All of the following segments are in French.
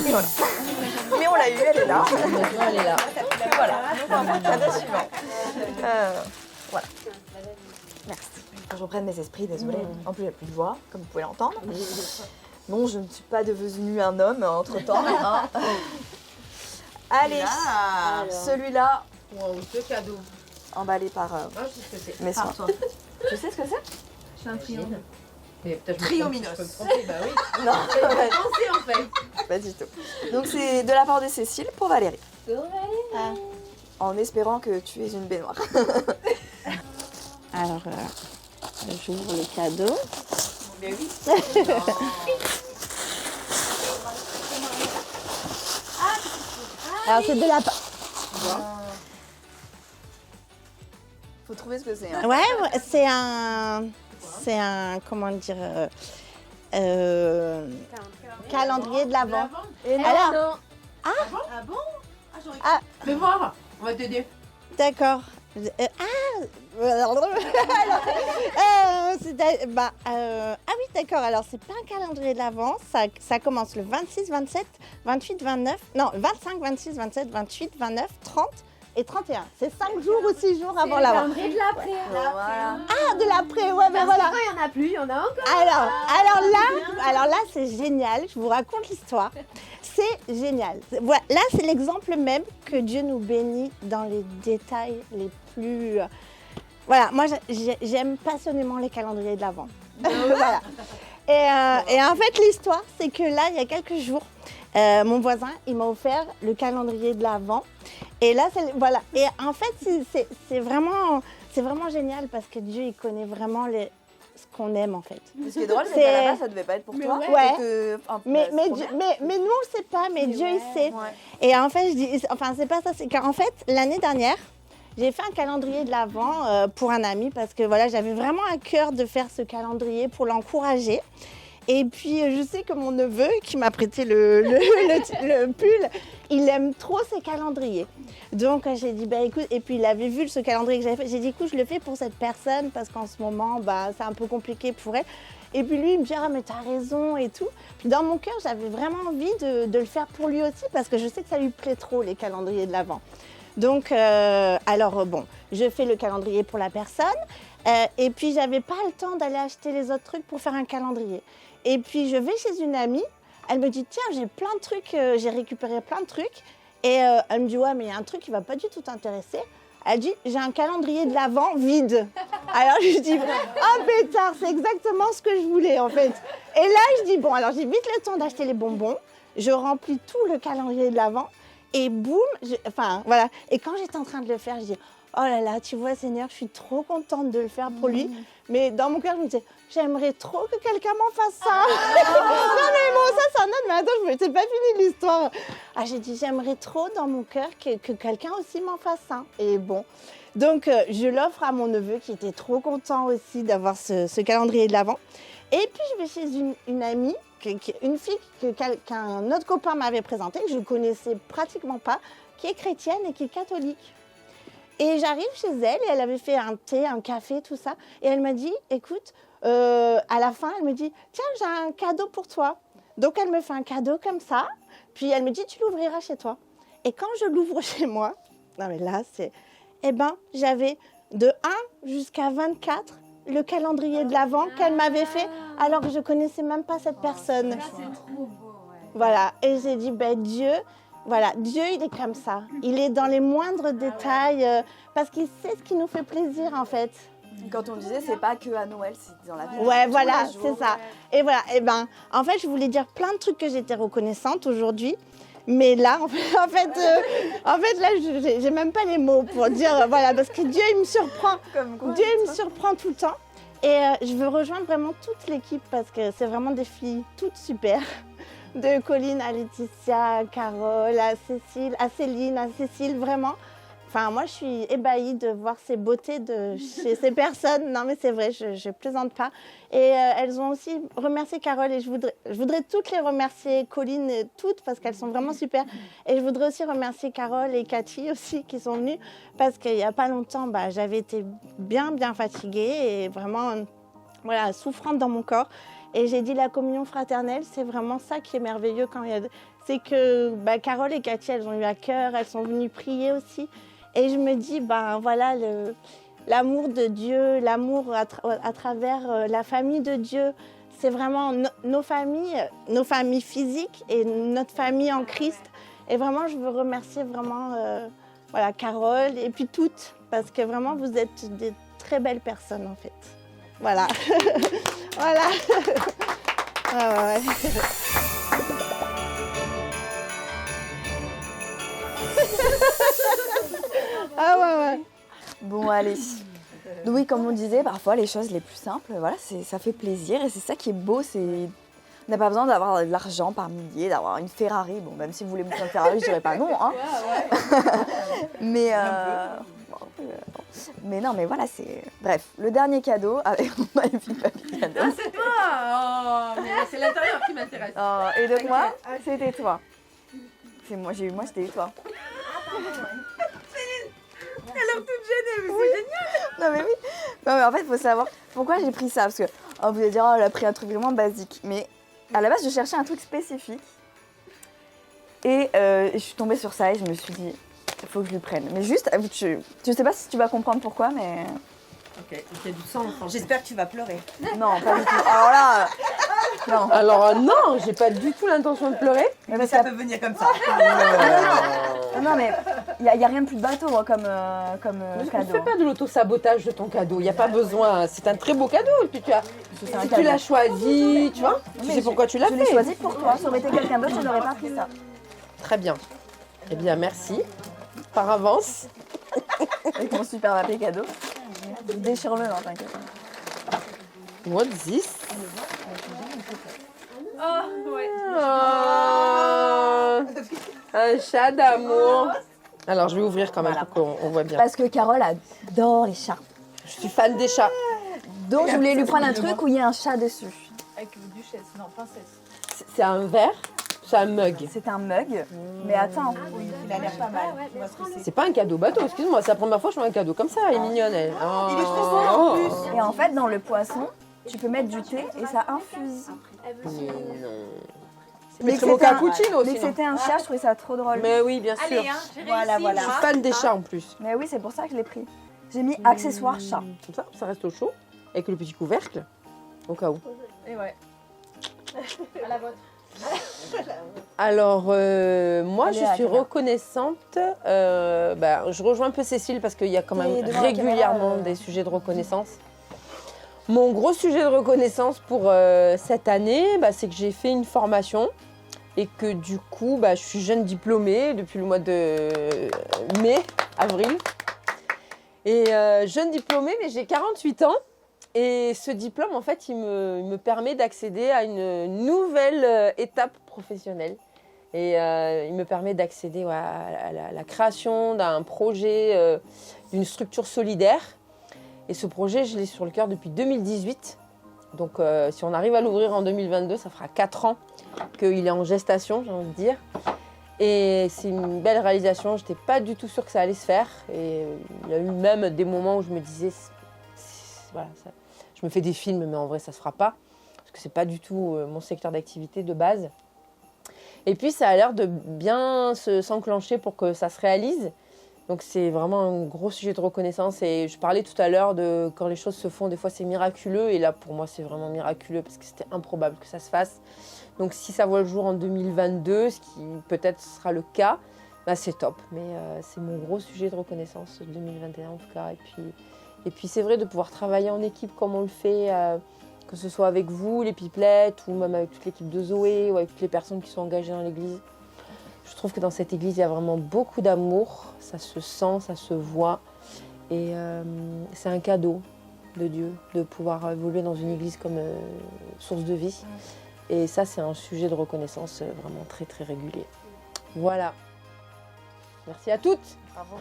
Et voilà. Mais on l'a eu, elle est là. Elle est là. Voilà. Donc on va faire le cadeau suivant. Voilà. Merci. Je reprenne mes esprits, désolée. En plus, il n'y a plus de voix, comme vous pouvez l'entendre. Non, je ne suis pas devenue un homme entre-temps. Hein. Allez, celui-là, Wow, ce cadeau. emballé par Moi, je sais ce que c'est. mes soins. Tu sais ce que c'est? C'est un triangle. Mais peut-être Triominos. Je peux me tromper, bah oui. Non, Pensez en fait. pas du tout. Donc c'est de la part de Cécile pour Valérie. En espérant que tu es une baignoire. Alors, j'ouvre le cadeau. Mais oui. Alors, c'est de la... Faut trouver ce que c'est. Hein. Ouais, c'est un... comment dire... calendrier de l'Avent. Et non, Alors, Ah bon? Ah. Fais voir. On va t'aider. d'accord. Ah oui, d'accord. Alors, c'est pas un calendrier de l'Avent. Ça commence le 26, 27, 28, 29. Non, 25, 26, 27, 28, 29, 30 et 31. C'est 5 jours ou 6 jours avant l'Avent. calendrier de l'après. voilà. Ah, de l'après, ouais, mais voilà. Quand il n'y en a plus, il y en a encore. Alors là, c'est génial. Je vous raconte l'histoire. C'est génial. Voilà, là, c'est l'exemple même que Dieu nous bénit dans les détails les plus... Voilà, moi, j'aime passionnément les calendriers de l'Avent. Voilà. Et en fait, l'histoire, c'est que là, il y a quelques jours, mon voisin, il m'a offert le calendrier de l'Avent. Et là, voilà. Et en fait, c'est vraiment génial parce que Dieu, il connaît vraiment ce qu'on aime, en fait. Ce qui est drôle, c'est qu'à la base, ça devait pas être pour toi. ouais. Et que, enfin, Mais c'est trop nous, bien. on ne sait pas, mais Dieu, il sait. Ouais. Et en fait, c'est pas ça. C'est qu'en fait, l'année dernière, j'ai fait un calendrier de l'Avent pour un ami parce que voilà, j'avais vraiment à cœur de faire ce calendrier pour l'encourager. Et puis, je sais que mon neveu, qui m'a prêté le pull, il aime trop ces calendriers. Donc, j'ai dit, bah écoute, et puis il avait vu ce calendrier que j'avais fait. J'ai dit, écoute, je le fais pour cette personne parce qu'en ce moment, bah, c'est un peu compliqué pour elle. Et puis lui, il me dit, ah, mais t'as raison et tout. Puis dans mon cœur, j'avais vraiment envie de le faire pour lui aussi parce que je sais que ça lui plaît trop, les calendriers de l'Avent. Donc, bon, je fais le calendrier pour la personne. Et puis, j'avais pas le temps d'aller acheter les autres trucs pour faire un calendrier. Et puis, je vais chez une amie. Elle me dit, tiens, j'ai plein de trucs, j'ai récupéré plein de trucs. Et elle me dit, ouais, mais il y a un truc qui va pas du tout t'intéresser. Elle dit, j'ai un calendrier de l'Avent vide. Alors, je dis, oh pétard, c'est exactement ce que je voulais, en fait. Et là, je dis, bon, alors j'ai vite le temps d'acheter les bonbons. Je remplis tout le calendrier de l'Avent. Et boum, voilà. Et quand j'étais en train de le faire, je dis, oh là là, tu vois, Seigneur, je suis trop contente de le faire pour lui. Mais dans mon cœur, je me disais, j'aimerais trop que quelqu'un m'en fasse ça. Non, mais bon, ça, c'est un autre, mais attends, c'est pas fini l'histoire. Ah, j'ai dit, j'aimerais trop dans mon cœur que quelqu'un aussi m'en fasse ça. Et bon, donc, je l'offre à mon neveu qui était trop content aussi d'avoir ce calendrier de l'Avent. Et puis, je vais chez une amie, une fille qu'un autre copain m'avait présentée, que je ne connaissais pratiquement pas, qui est chrétienne et qui est catholique. Et j'arrive chez elle et elle avait fait un thé, un café, tout ça. Et elle m'a dit, écoute, à la fin, elle me dit, tiens, j'ai un cadeau pour toi. Donc, elle me fait un cadeau comme ça. Puis, elle me dit, tu l'ouvriras chez toi. Et quand je l'ouvre chez moi, non mais là, j'avais de 1 jusqu'à 24 le calendrier de l'Avent qu'elle m'avait fait alors que je ne connaissais même pas cette personne. Ça, c'est trop beau, ouais. Voilà, et j'ai dit, Dieu, il est comme ça. Il est dans les moindres détails parce qu'il sait ce qui nous fait plaisir en fait. Quand on disait, c'est pas que à Noël, c'est dans la vie. Ouais, tous voilà, les jours. c'est ça. Et voilà, en fait, je voulais dire plein de trucs que j'étais reconnaissante aujourd'hui. Mais là, en fait, là, j'ai même pas les mots pour dire, voilà, parce que Dieu, il me surprend. Comme quoi, Dieu, il me surprend tout le temps. Et je veux rejoindre vraiment toute l'équipe parce que c'est vraiment des filles toutes super. De Colline à Laetitia, à Carole, à Cécile, à Céline, à Cécile, vraiment. Enfin, moi, je suis ébahie de voir ces beautés chez ces personnes. Non, mais c'est vrai, je plaisante pas. Et elles ont aussi remercié Carole et je voudrais toutes les remercier, Colline, toutes, parce qu'elles sont vraiment super. Et je voudrais aussi remercier Carole et Cathy aussi qui sont venues parce qu'il n'y a pas longtemps, j'avais été bien fatiguée et vraiment... voilà, souffrante dans mon corps. Et j'ai dit la communion fraternelle, c'est vraiment ça qui est merveilleux quand il y a... C'est que Carole et Cathy, elles ont eu à cœur, elles sont venues prier aussi. Et je me dis, voilà, l'amour de Dieu, l'amour à travers la famille de Dieu, c'est vraiment nos familles physiques et notre famille en Christ. Et vraiment, je veux remercier vraiment voilà, Carole et puis toutes, parce que vraiment, vous êtes des très belles personnes en fait. Voilà. Voilà. Ouais. Ah ouais. Bon, allez. Oui, comme on disait, parfois les choses les plus simples, voilà, ça fait plaisir et c'est ça qui est beau. On n'a pas besoin d'avoir de l'argent par milliers, d'avoir une Ferrari. Bon, même si vous voulez monter une Ferrari, je dirais pas non. Hein. Mais, mais non, mais voilà, c'est... Bref, le dernier cadeau avec mon magnifique papier cadeau. Ah, c'est toi. Oh, mais c'est l'intérieur qui m'intéresse. Oh, et donc moi, c'était toi. C'est moi, c'était toi. Elle est toute gênée, mais c'est génial. Non mais oui. Non mais en fait, il faut savoir pourquoi j'ai pris ça. Parce que vous allez dire, elle a pris un truc vraiment basique. Mais à la base, je cherchais un truc spécifique. Et je suis tombée sur ça et je me suis dit, il faut que je lui prenne. Mais juste, je sais pas si tu vas comprendre pourquoi, mais... Ok, il y a du sang. J'espère que tu vas pleurer. Non, pas du tout. Alors là... Non. Alors non, j'ai pas du tout l'intention de pleurer. Mais ça peut venir comme ça. Non mais il y a rien de plus bateau hein, comme Ne cadeau. fais pas de l'auto-sabotage de ton cadeau, il n'y a pas besoin. C'est un très beau cadeau. Et puis C'est un si cadeau. tu l'as choisi, tu vois, tu sais pourquoi tu l'as Je l'ai fait. choisi pour toi. Ça aurait été quelqu'un d'autre, je n'aurais pas pris ça. Très bien. Eh bien, merci. Par avance. Avec mon super papier cadeau. Déchire-le, non, t'inquiète. What's this? Oh, ouais. Oh, un chat d'amour. Alors, je vais ouvrir quand même pour qu'on voit bien. Parce que Carole adore les chats. Je suis fan des chats. Donc je voulais lui prendre un truc où il y a un chat dessus. Avec duchesse, non, princesse. C'est un verre, c'est un mug. C'est un mug. Mais attends. Oui, il a l'air pas mal. Je vois ce que c'est. C'est pas un cadeau bateau, excuse-moi, c'est la première fois que je fais un cadeau comme ça, elle est mignonne elle. Oh. Il est trop beau en plus. Et en fait, dans le poisson, tu peux mettre du thé et ça infuse. Mais c'est mon c'était un- cappuccino Mais que sinon. c'était un chat, je trouvais ça trop drôle. Mais oui, bien sûr. Allez, hein, j'ai Voilà, réussi, voilà. Je moi. suis fan des chats en plus. Mais oui, c'est pour ça que je l'ai pris. J'ai mis accessoire chat. Comme ça reste au chaud, avec le petit couvercle, au cas où. Et ouais. À la vôtre. Alors, moi, Allez, je à la suis caméra. reconnaissante. Je rejoins un peu Cécile parce qu'il y a quand Et même devant la régulièrement caméra, des sujets de reconnaissance. Mon gros sujet de reconnaissance pour cette année, c'est que j'ai fait une formation et que du coup, je suis jeune diplômée depuis le mois de mai, avril. Et jeune diplômée, mais j'ai 48 ans. Et ce diplôme, en fait, il me permet d'accéder à une nouvelle étape professionnelle. Et il me permet d'accéder à la création d'un projet, d'une structure solidaire. Et ce projet, je l'ai sur le cœur depuis 2018. Donc, si on arrive à l'ouvrir en 2022, ça fera 4 ans qu'il est en gestation, j'ai envie de dire. Et c'est une belle réalisation. Je n'étais pas du tout sûre que ça allait se faire. Et il y a eu même des moments où je me disais, voilà, je me fais des films, mais en vrai, ça ne se fera pas. Parce que ce n'est pas du tout mon secteur d'activité de base. Et puis, ça a l'air de bien s'enclencher pour que ça se réalise. Donc, c'est vraiment un gros sujet de reconnaissance. Et je parlais tout à l'heure de quand les choses se font, des fois, c'est miraculeux. Et là, pour moi, c'est vraiment miraculeux parce que c'était improbable que ça se fasse. Donc, si ça voit le jour en 2022, ce qui peut-être sera le cas, c'est top. Mais c'est mon gros sujet de reconnaissance 2021 en tout cas. Et puis c'est vrai de pouvoir travailler en équipe comme on le fait, que ce soit avec vous, les pipelettes, ou même avec toute l'équipe de Zoé, ou avec toutes les personnes qui sont engagées dans l'église. Je trouve que dans cette église, il y a vraiment beaucoup d'amour. Ça se sent, ça se voit. Et c'est un cadeau de Dieu de pouvoir évoluer dans une église comme source de vie. Et ça, c'est un sujet de reconnaissance vraiment très, très régulier. Voilà. Merci à toutes. Bravo.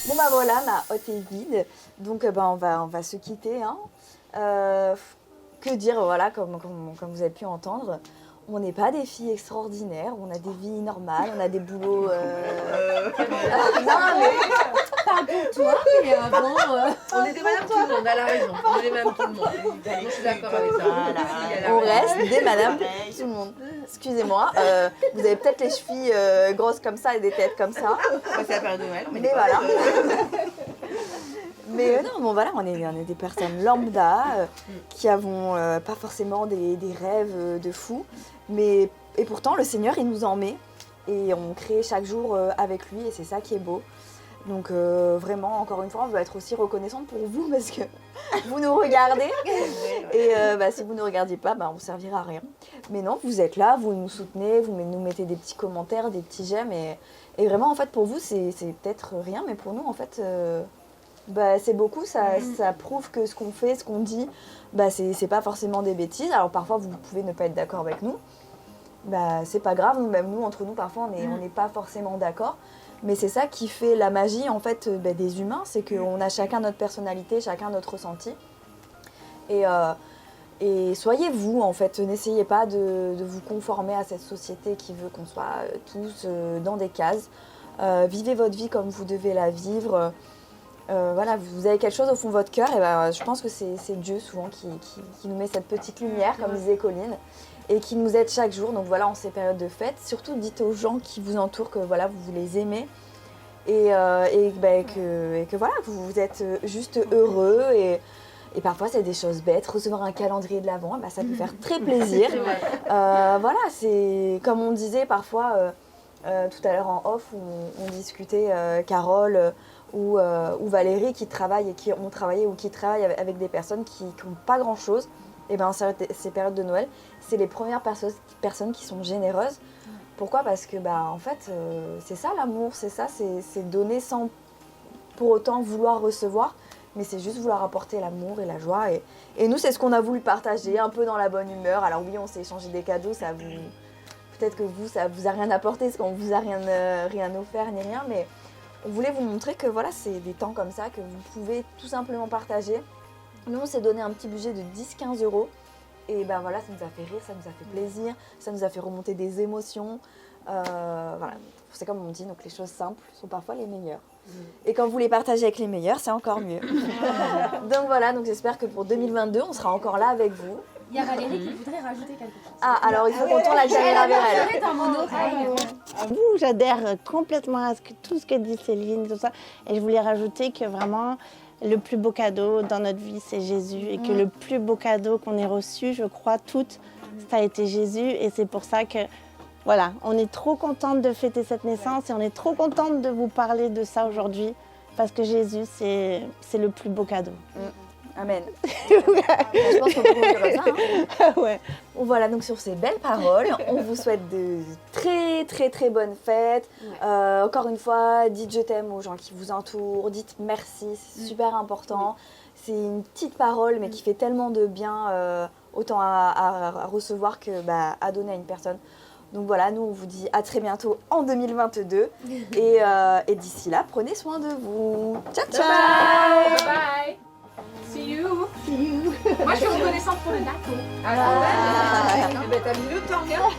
Bon voilà, ma hotte est vide, donc on va se quitter. Hein. Que dire, voilà, comme vous avez pu entendre, on n'est pas des filles extraordinaires, on a des vies normales, on a des boulots... On est des madame tout le monde, elle a raison. On est même tout le monde. Je suis d'accord avec ça. On reste des madame tout le monde. Excusez-moi, vous avez peut-être les chevilles grosses comme ça et des têtes comme ça. C'est la période de Noël. Mais voilà. Mais non, bon voilà, on est des personnes lambda qui avons pas forcément des rêves de fou. Et pourtant, le Seigneur, il nous en met. Et on crée chaque jour avec lui et c'est ça qui est beau. Donc vraiment, encore une fois, on veut être aussi reconnaissante pour vous parce que vous nous regardez. Et si vous ne nous regardiez pas, on ne servira à rien. Mais non, vous êtes là, vous nous soutenez, vous nous mettez des petits commentaires, des petits j'aime. Et vraiment, en fait, pour vous, c'est peut-être rien, mais pour nous, en fait, c'est beaucoup. Ça prouve que ce qu'on fait, ce qu'on dit, c'est pas forcément des bêtises. Alors parfois, vous pouvez ne pas être d'accord avec nous. C'est pas grave, même nous, entre nous, parfois, on n'est pas forcément d'accord. Mais c'est ça qui fait la magie en fait des humains, c'est qu'on a chacun notre personnalité, chacun notre ressenti. Et soyez vous en fait, n'essayez pas de vous conformer à cette société qui veut qu'on soit tous dans des cases. Vivez votre vie comme vous devez la vivre. Voilà, vous avez quelque chose au fond de votre cœur et je pense que c'est Dieu souvent qui nous met cette petite lumière, comme disait Colline, et qui nous aide chaque jour. Donc voilà, en ces périodes de fête, surtout dites aux gens qui vous entourent que voilà, vous les aimez et que voilà, vous êtes juste heureux et parfois c'est des choses bêtes. Recevoir un calendrier de l'Avent, ça peut faire très plaisir. Voilà, c'est comme on disait parfois tout à l'heure en off où on discutait Carole ou Valérie qui travaillent et qui ont travaillé ou qui travaillent avec des personnes qui n'ont pas grand chose. Et ces périodes de Noël, c'est les premières personnes qui sont généreuses. Pourquoi ? Parce que en fait, c'est ça l'amour, c'est ça, c'est donner sans pour autant vouloir recevoir, mais c'est juste vouloir apporter l'amour et la joie. Et nous, c'est ce qu'on a voulu partager, un peu dans la bonne humeur. Alors oui, on s'est échangé des cadeaux, peut-être que ça vous a rien apporté, parce qu'on vous a rien offert ni rien, mais on voulait vous montrer que voilà, c'est des temps comme ça que vous pouvez tout simplement partager. Nous, on s'est donné un petit budget de 10-15 €. Et voilà, ça nous a fait rire, ça nous a fait plaisir, ça nous a fait remonter des émotions. Voilà, c'est comme on dit, donc les choses simples sont parfois les meilleures. Et quand vous les partagez avec les meilleurs, c'est encore mieux. Donc voilà, donc j'espère que pour 2022, on sera encore là avec vous. Il y a Valérie qui voudrait rajouter quelque chose. Ah, alors il faut qu'on tourne la caméra vers elle. Dans mon oreille. Vous, j'adhère complètement à tout ce que dit Céline, tout ça. Et je voulais rajouter que vraiment, le plus beau cadeau dans notre vie, c'est Jésus. Et que le plus beau cadeau qu'on ait reçu, je crois, toutes, ça a été Jésus. Et c'est pour ça que, voilà, on est trop contente de fêter cette naissance et on est trop contente de vous parler de ça aujourd'hui. Parce que Jésus, c'est le plus beau cadeau. Amen. Je pense qu'on peut conclure comme ça. Ouais. Voilà, donc sur ces belles paroles, on vous souhaite de très très très bonnes fêtes. Encore une fois, dites je t'aime aux gens qui vous entourent, dites merci, c'est super important. C'est une petite parole mais qui fait tellement de bien, autant à recevoir que à donner à une personne. Donc voilà, nous on vous dit à très bientôt en 2022 et d'ici là, prenez soin de vous. Ciao ciao. Bye bye. See you. Moi je suis reconnaissante pour le gâteau. Ah, t'as mis le temps, hein.